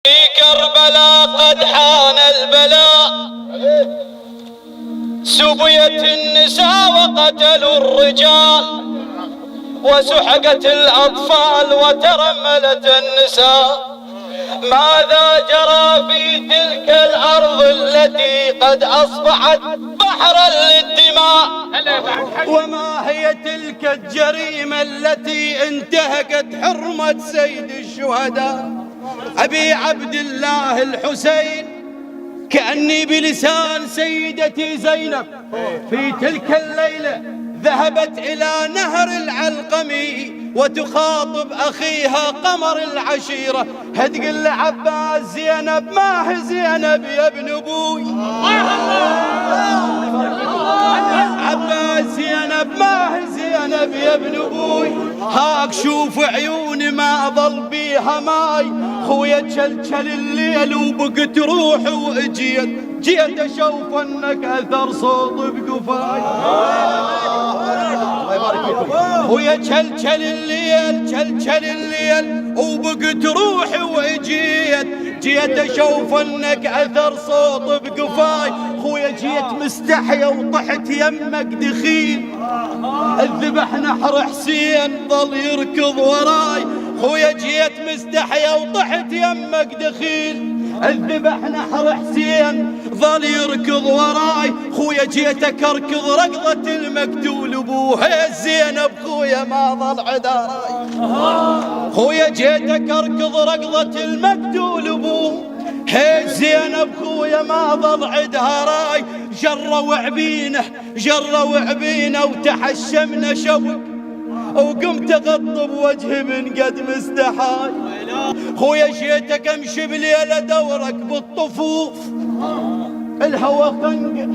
في كربلاء قد حان البلاء، سبيت النساء وقتلوا الرجال، وسحقت الأطفال وترملت النساء. ماذا جرى في تلك الأرض التي قد أصبحت بحرا للدماء؟ وما هي تلك الجريمة التي انتهكت حرمة سيد الشهداء أبي عبد الله الحسين؟ كأني بلسان سيدتي زينب في تلك الليلة ذهبت إلى نهر العلقمي وتخاطب أخيها قمر العشيرة، هتقول له عباس زينب ما هي زينب يا ابن أبوي، عباس زينب ما هي زينب يا ابن أبوي، هاك شوف عيوني ما ظل بيها ماي، خويا تشلشل الليل وبقت روحي جيت اشوف انك اثر صوت بقفاي. الله يبارك فيكم. خويا تشلشل الليل وبقت روحي جيت اشوف انك اثر صوت بقفاي. خويا جيت مستحيا وطحت يمك دخيل، الذبح نحر حسين ظل يركض وراي. خويا جيت مستحيا وطحت يمك دخيل، الذبح نحر حسين ظل يركض وراي. خويا جيت اكركض ركضة المقتول ابوه، هي زينب خويا ما ظل عداراي. خويا جيت اكركض ركضة المقتول ابوه، هي زينب خويا ما ظل عدها راي. جروا عبينه وتحشمنا شوق، وقمت اغطب وجهي من قد مستحاي. خويا جيتك امشي بليله دورك بالطفوف، الهوى خنق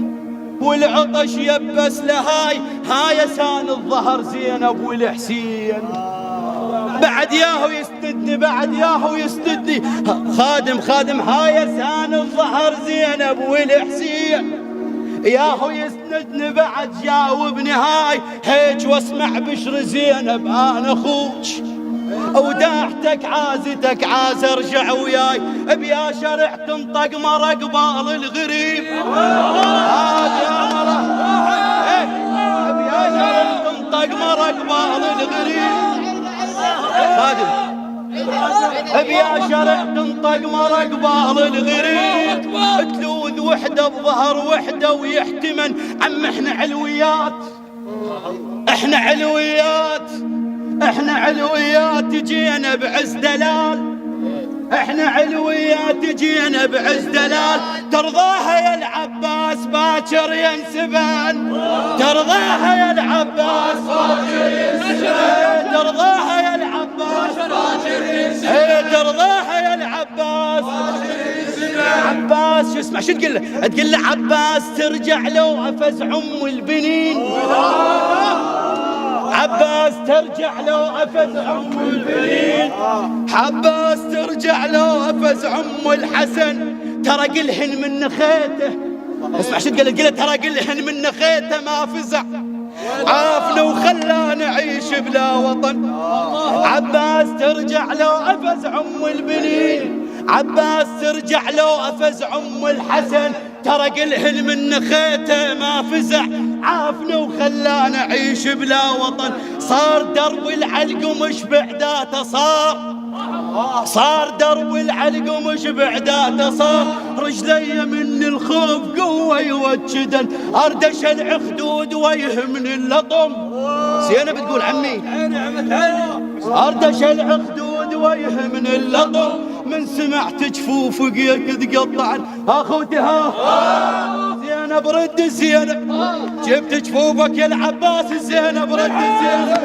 والعطش يبس لهاي. هاي سان الظهر زينب والحسين، بعد ياهو يستدني خادم هاي سان الظهر زينب والحسين، ياهو يسندني بعد جاوبني هاي. هيج واسمع بشر زينب انا اخوك، وداعتك عازتك عاز ارجع وياي. بيا شرع تنطق مرة قبال الغريب، يا مرة بيا شرع تنطق مرة قبال الغريب. خادم بيا شرع تنطق مرة قبال الغريب، تلوذ وحدة بظهر وحدة ويحتمن. عم احنا علويات جينا بعز دلال، ترضاها يا العباس باكر ينسبان، ترضاها يا العباس باكر ينسبان، ترضاها يا العباس باكر ينسبان، ترضاها يا العباس باكر ينسبان. عباس شو اسمع شو تقول له عباس ترجع له افز ام البنين، عباس ترجع له افز ام البنين، عباس ترجع له افز ام الحسن. ترى قلهن من نخيته، اسمع شو تقول له ترى قلهن من نخيته ما فزع، عافنا وخلانا نعيش بلا وطن. عباس ترجع له افز ام البنين، عباس ترجع له افز ام الحسن. ترى قلهن من نخيته ما فزع، عافنا وخلانا نعيش بلا وطن. صار درب العلق ومش بعداته، صار درب العلق ومش بعداته، صار رجلي من الخوف قوة يوجدن، اردش العخدود ويهمني اللطم. زينب بتقول عمي اردش العخدود ويهمني اللطم، من سمعت جفوفك تقطعن. اخوتي زينب رد زينب، جبت جفوفك يا العباس زينب رد زينب.